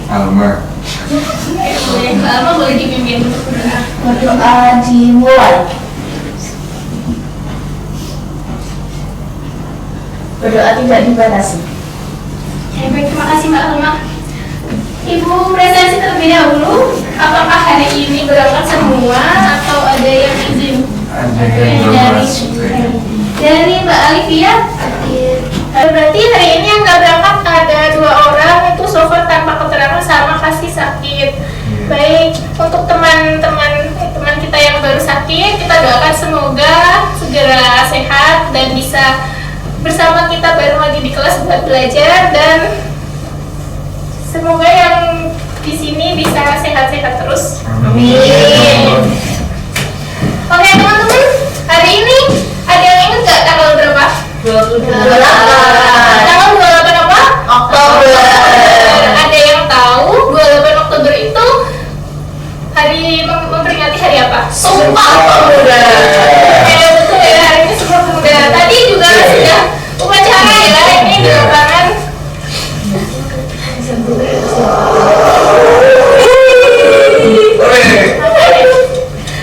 Alma. Mbak Alma boleh dipimpin untuk berdoa. Berdoa dimulai. Berdoa tidak dibatasi. Baik, terima kasih Mbak Alma. Ibu presentasi terlebih dahulu. Apakah hari ini berangkat semua atau ada yang izin? Ada yang belum masuk. Dari Mbak Alivia. Berarti hari ini yang nggak berangkat ada 2 orang, itu so far tanpa keterangan sama kasih sakit. Baik, untuk teman-teman kita yang baru sakit, kita doakan semoga segera sehat dan bisa bersama kita baru lagi di kelas buat belajar, dan semoga yang di sini bisa sehat-sehat terus. Amin. Oke teman-teman, hari ini ada yang ingat nggak tanggal berapa? 28 Tanggal 28 apa? Oktober. Ada yang tahu 28 Oktober itu hari memperingati hari apa? Sumpah Pemuda. Betul ya, hari ini Sumpah Pemuda. Tadi juga sudah upacara ya, ini di lapangan.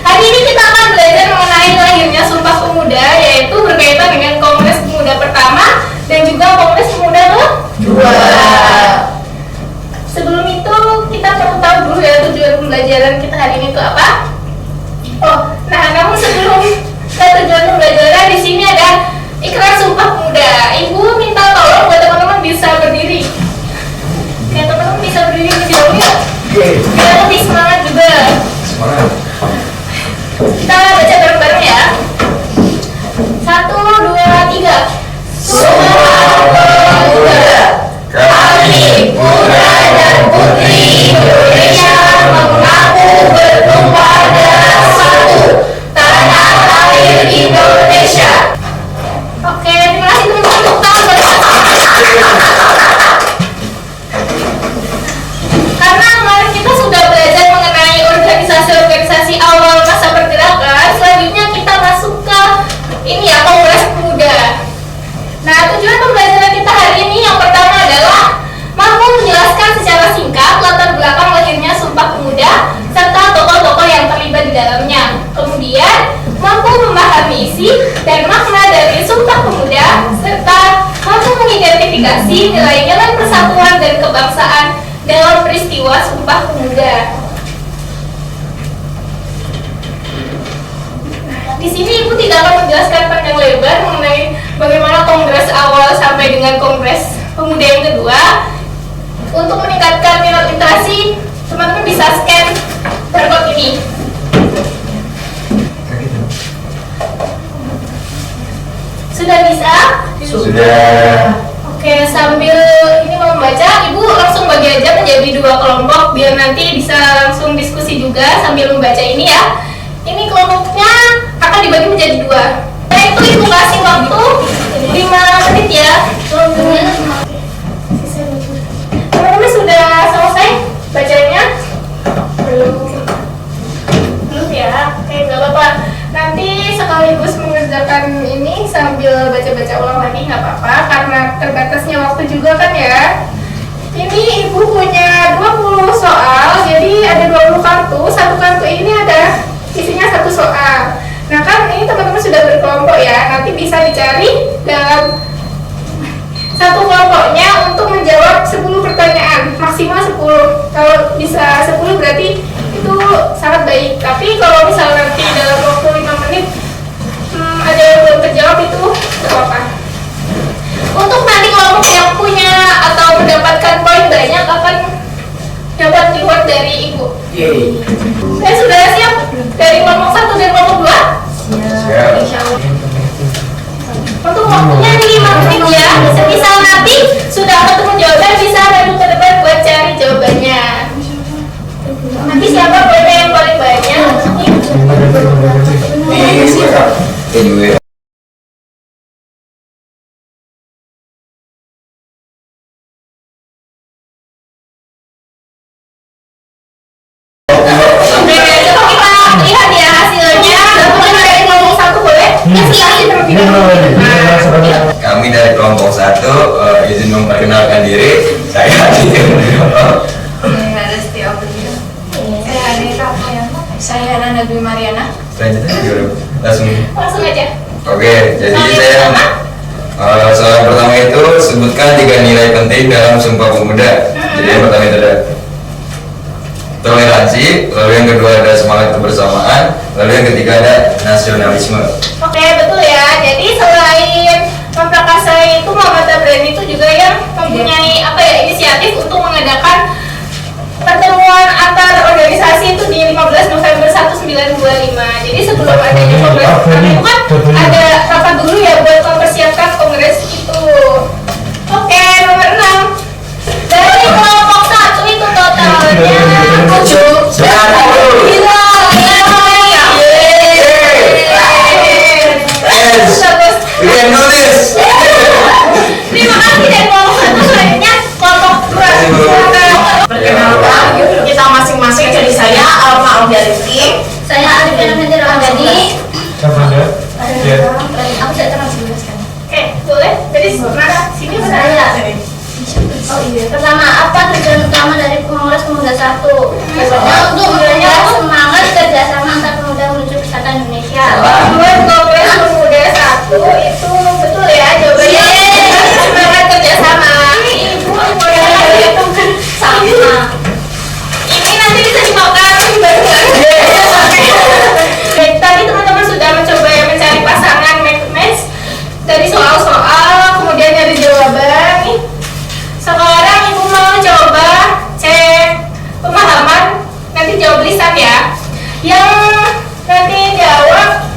Hari ini kita akan belajar mengenai lahirnya Sumpah Pemuda, yaitu berkaitan dengan Kongres Pemuda pertama dan juga Kongres Pemuda kedua. Sebelum itu kita perlu tahu dulu ya tujuan pembelajaran kita hari ini itu apa. Oh, nah namun sebelum ke tujuan pembelajaran, di sini ada ikrar Sumpah Pemuda. Ibu minta tolong buat teman-teman bisa berdiri. Ya teman-teman bisa berdiri lebih dahulu ya. Biar lebih semangat juga. Semangat. Kita baca bareng-bareng ya. 1, 2, 3. Sumpah Pemuda. Kami putra dan putri Indonesia mengaku bertumpah darah satu, tanah air Indonesia. Oke, terima kasih teman-teman. Tepuk tangan buat kita. Karena kemarin kita sudah belajar mengenai organisasi-organisasi awal masa pergerakan, selanjutnya kita masuk ke ini ya, Kongres Pemuda. Nah, tujuan pembelajaran kita hari ini yang pertama adalah mampu menjelaskan secara singkat latar belakang lahirnya Sumpah Pemuda serta tokoh-tokoh yang terlibat di dalamnya. Kemudian, mampu memahami isi dan makna dari Sumpah Pemuda serta mampu mengidentifikasi nilai-nilai persatuan dan kebangsaan dalam peristiwa Sumpah Pemuda. Di sini Ibu tidak akan menjelaskan panjang lebar mengenai bagaimana kongres awal sampai dengan kongres pemuda yang kedua. Untuk meningkatkan minat literasi, teman-teman bisa scan barcode ini. Sudah bisa? Sudah. Oke, sambil ini mau membaca, Ibu langsung bagi aja menjadi 2 kelompok biar nanti bisa langsung diskusi juga sambil membaca ini ya. Ini kelompoknya akan dibagi menjadi 2. Nah, itu Ibu kasih waktu 5 menit ya. Teman-teman sudah selesai bacanya? Belum ya? Oke, nggak apa-apa. Nanti sekaligus mengerjakan ini sambil baca-baca ulang lagi nggak apa-apa, karena terbatasnya waktu juga kan ya. Ini Ibu punya 20 soal, jadi ada 20 kartu. Satu kartu ini ada isinya 1 soal. Nah kan ini teman-teman sudah berkelompok ya, nanti bisa dicari dalam satu kelompoknya untuk menjawab 10 pertanyaan, maksimal 10. Kalau bisa 10 berarti itu sangat baik. Tapi kalau misalnya nanti dalam waktu 5 menit ada yang belum terjawab, itu tidak apa-apa. Untuk nanti kelompok yang punya atau mendapatkan poin banyak akan dapat reward dari Ibu. Saya sudah siap dari kelompok 1 dan kelompok 2? Siap. Untuk waktunya 5 menit ya. Semisal nanti sudah ketemu jawaban, bisa maju ke depan buat cari jawabannya. Nanti siapa poinnya yang paling banyak? Di Kami dari kelompok 1 izin memperkenalkan diri. Saya Oke, jadi Soal yang saya pertama? soal pertama itu sebutkan 3 nilai penting dalam Sumpah Pemuda. Jadi yang pertama itu ada toleransi, lalu yang kedua ada semangat kebersamaan, lalu yang ketiga ada nasionalisme. Oke, betul ya. Jadi selain memprakarsai itu, Muhammad Tabrani itu juga yang mempunyai inisiatif untuk mengadakan pertemuan antar organisasi itu di 15 November 1925. Jadi sebelum adanya kongres pertama itu kan ada rapat dulu ya buat mempersiapkan kongres itu. Oke, nomor 6. Dari kelompok 1 itu totalnya 7. Gila. Bagus. We can do this. Terima kasih dari kelompok 1, selanjutnya kelompok 2. Perkenalkan, kita masing-masing. Jadi saya Alma Aulia Rifki. Saya Arifin Hendra Rahmadi. Aku tidak terang jelaskan. Oke, boleh. Jadi mana? Sini mana? Saya. Oh iya. Pertama, apa tujuan utama dari Kongres Pemuda 1? Untuk menjaga semangat kerjasama antar pemuda menuju kesatuan Indonesia. Buat Kongres Pemuda 1 itu betul ya jawabannya. Semangat kerjasama. Ibu itu kan Sama. ini nanti bisa dimakan bareng. Tadi teman-teman sudah mencoba mencari pasangan match dari soal-soal, kemudian dari jawaban nih. Sekarang ibu mau coba cek pemahaman, nanti jawab lisan ya. Yang nanti jawab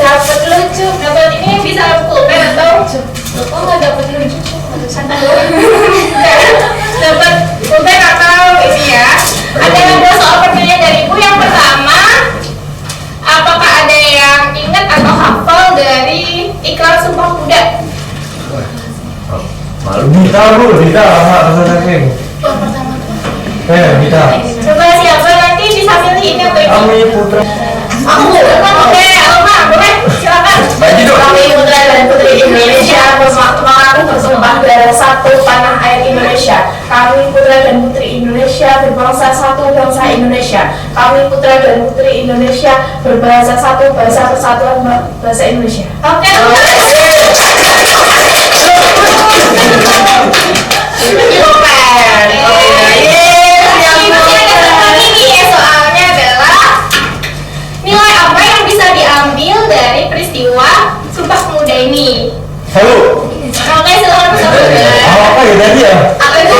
dapat lucu, dapat ini bisa pulpen atau kok nggak dapat lucu? Dapat pulpen atau ini ya. Ada soal pertanyaan dari ibu. Yang pertama, apakah ada yang ingat atau hafal dari ikrar Sumpah Pemuda? Malu kita bu, kita Yang pertama. kita. Coba siapa nanti bisa pilih ini atau ini? Kami putra. Aku Oke, Alma, boleh silakan. Bagi dong. Kami putra dan putri Indonesia mengaku bersumpah darah satu tanah air Indonesia. Kami putra dan putri Indonesia berbangsa satu bangsa Indonesia. Kami putra dan putri Indonesia berbahasa satu bahasa persatuan bahasa Indonesia. Oke. Soalnya adalah nilai apa yang bisa diambil dari peristiwa Sumpah Pemuda ini? Halo. Oke, silakan bersama. Apa ya tadi ya? Apa itu?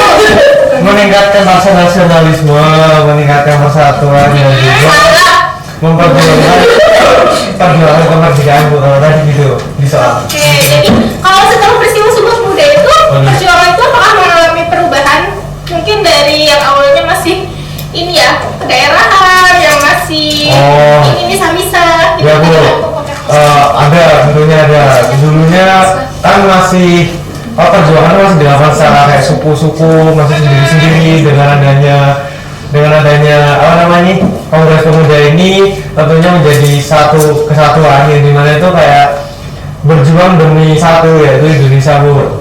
Meningkatkan rasa nasionalisme, meningkatkan persatuan dan juga memperjuangkan kemerdekaan bu, kalau tadi gitu di soal. Oke, jadi kalau setelah peristiwa Sumpah Pemuda itu, perjuangan itu apakah mengalami perubahan? Mungkin dari yang awalnya masih ini ya, kedaerahan yang masih ini misa-misa gitu. Ya bu, ada tentunya ada. Dulunya kan masih perjuangan masih dilakukan secara kayak suku-suku, masih sendiri-sendiri. Dengan adanya apa namanya Kongres Pemuda ini tentunya menjadi satu kesatuan yang dimana itu kayak berjuang demi satu, yaitu Indonesia bu.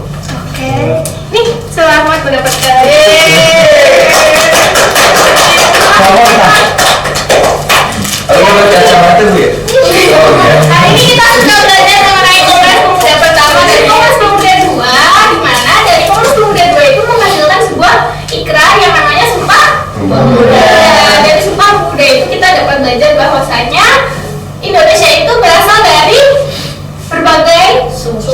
Oke, nih selamat mendapatkan. Aku mau baca kacamata bu ya? Hari ini kita sudah belajar mengenai Kongres Pemuda pertama dan Kongres Pemuda 2, di mana dari Kongres Pemuda 2 itu menghasilkan sebuah ikrar yang namanya Sumpah Pemuda. Dari Sumpah Pemuda itu kita dapat belajar bahwasanya Indonesia itu berasal dari berbagai suku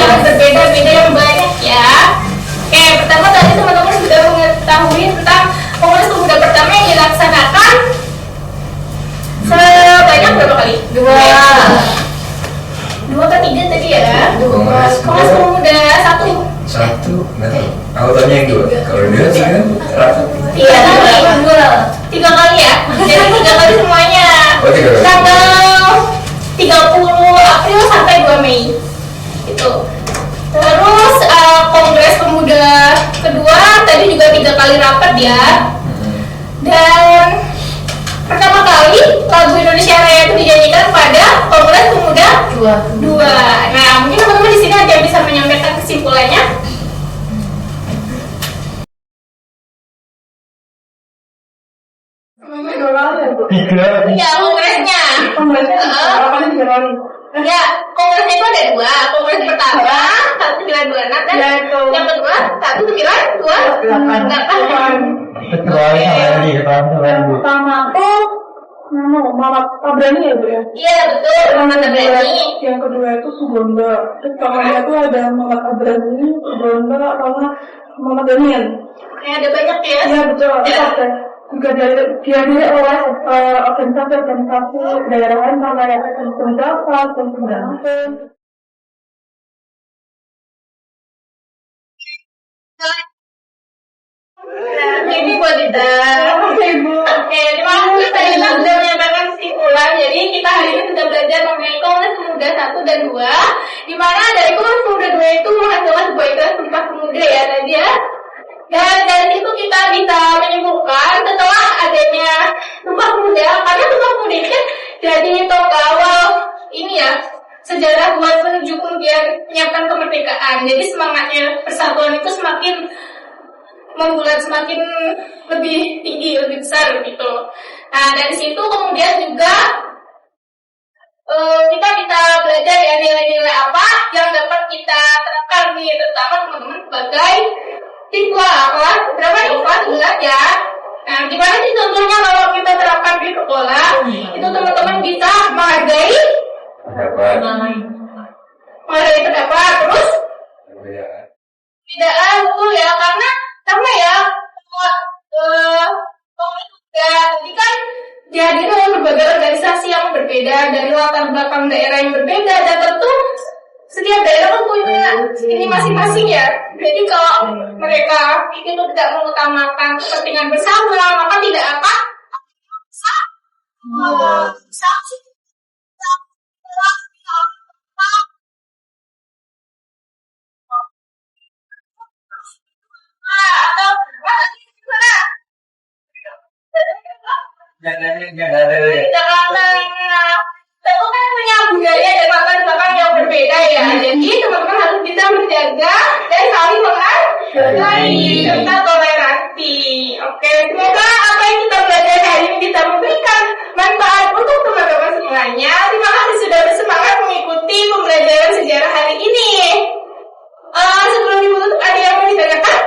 yang berbeda-beda yang banyak ya. Oke, pertama tadi teman-teman sudah mengetahui tentang Kongres Pemuda pertama yang dilaksanakan sebanyak berapa kali? Dua ke tiga tadi ya? Kongres Pemuda 1. Satu, nggak tahu. Aku tanya yang dua. Kalau dua tiga, Tiga kali ya? Jadi 3 kali semuanya. Oh, 3 kali. Tanggal 30 April sampai 2 Mei itu. Terus Kongres Pemuda kedua tadi juga 3 kali rapat ya. Dan pertama kali lagu Indonesia Raya itu dinyanyikan pada Kongres Pemuda 2. Nah, mungkin teman-teman di sini ada yang bisa menyampaikan kesimpulannya. 3. Ya, kongresnya. Apa sih dijalani? Ya, kongresnya itu ada 2. Kongres pertama 1926 dan yang kedua 1928. Kecuali sama lagi, Bu. Pertama tuh Muhammad Tabrani ya Bu ya? Iya betul, Muhammad Tabrani. Yang kedua itu Suganda. Terus kamarnya itu ada Muhammad Tabrani, Suganda, sama Muhammad Daniel. Ada banyak ya. Iya betul. Juga diadili oleh organisasi daerah lain sama Yayasan Pendapat dan Pendapat. Ini buat kita. Oke Ibu. Oke, terima kasih tadi kita sudah menyampaikan kesimpulan. Jadi kita hari ini sudah belajar mengenai Kongres Pemuda 1 dan 2, di mana dari Kongres Pemuda 2 itu menghasilkan sebuah iklan Sumpah Pemuda ya tadi ya. Dan dari situ kita bisa menyimpulkan setelah adanya Sumpah Pemuda, karena Sumpah Pemuda ini kan jadi tonggak awal ini ya, sejarah buat menuju kemudian menyiapkan kemerdekaan. Jadi semangatnya persatuan itu semakin membulat, semakin lebih tinggi, lebih besar gitu. Nah dari situ kemudian juga kita bisa belajar ya nilai-nilai apa yang dapat kita terapkan nih, terutama teman-teman sebagai siswa kelas berapa nih, kelas 11 ya. Nah gimana sih contohnya kalau kita terapkan di sekolah, itu teman-teman bisa menghargai pendapat, terus perbedaan, betul ya, karena sama ya, jadi kan dihadiri oleh berbagai organisasi yang berbeda dari latar belakang daerah yang berbeda, dan tentu setiap daerah kan punya ini masing-masing ya. Jadi kalau mereka itu tidak mengutamakan kepentingan bersama, maka tidak akan Jakarta tentu kan punya budaya dan latar belakang yang berbeda ya. Jadi teman-teman harus bisa menjaga dan saling menghargai serta toleransi. Oke, semoga apa yang kita belajar hari ini bisa memberikan manfaat untuk teman-teman semuanya. Terima kasih sudah bersemangat mengikuti pembelajaran sejarah hari ini. Sebelum ditutup, ada yang mau ditanyakan?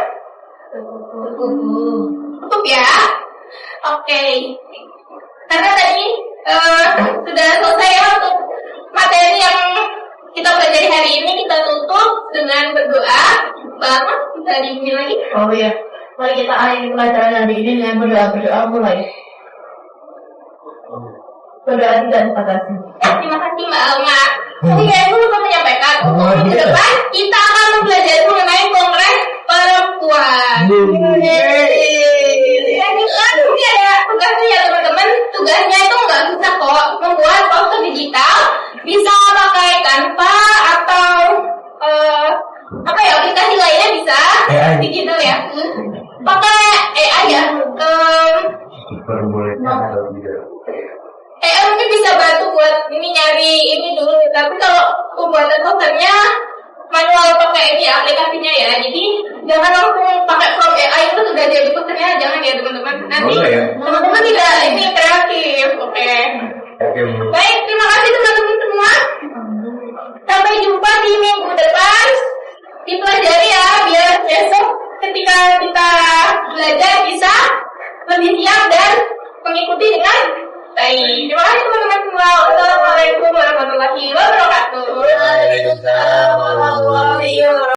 Cukup ya. Oke. Karena tadi sudah selesai ya untuk materi yang kita pelajari hari ini, kita tutup dengan berdoa. Bapak bisa dimulai lagi? Oh iya. Mari kita akhiri pelajaran hari ini dengan berdoa mulai. Berdoa dan terima kasih. Terima kasih Mbak Alma. Tadi saya lupa menyampaikan untuk minggu depan kita akan mempelajari mengenai Kongres Perempuan. Ini ada tugasnya ya teman-teman. Tugasnya itu nggak susah kok. Membuat poster digital, bisa pakai Canva atau apa ya, aplikasi lainnya bisa digital ya. Pakai AI ya. Mungkin bisa bantu buat ini nyari ini dulu, tapi kalau pembuatan posternya manual pakai ini aplikasinya ya. Jadi jangan langsung pakai from AI itu sudah jadi posternya, jangan ya teman-teman. Nanti teman-teman tidak ini kreatif. Oke. Baik, terima kasih teman-teman semua. Sampai jumpa di minggu depan. Dipelajari ya, biar besok ketika kita belajar bisa lebih siap dan mengikuti dengan baik. Terima kasih teman-teman semua. Wassalamualaikum warahmatullahi wabarakatuh. Waalaikumsalam warahmatullahi wabarakatuh.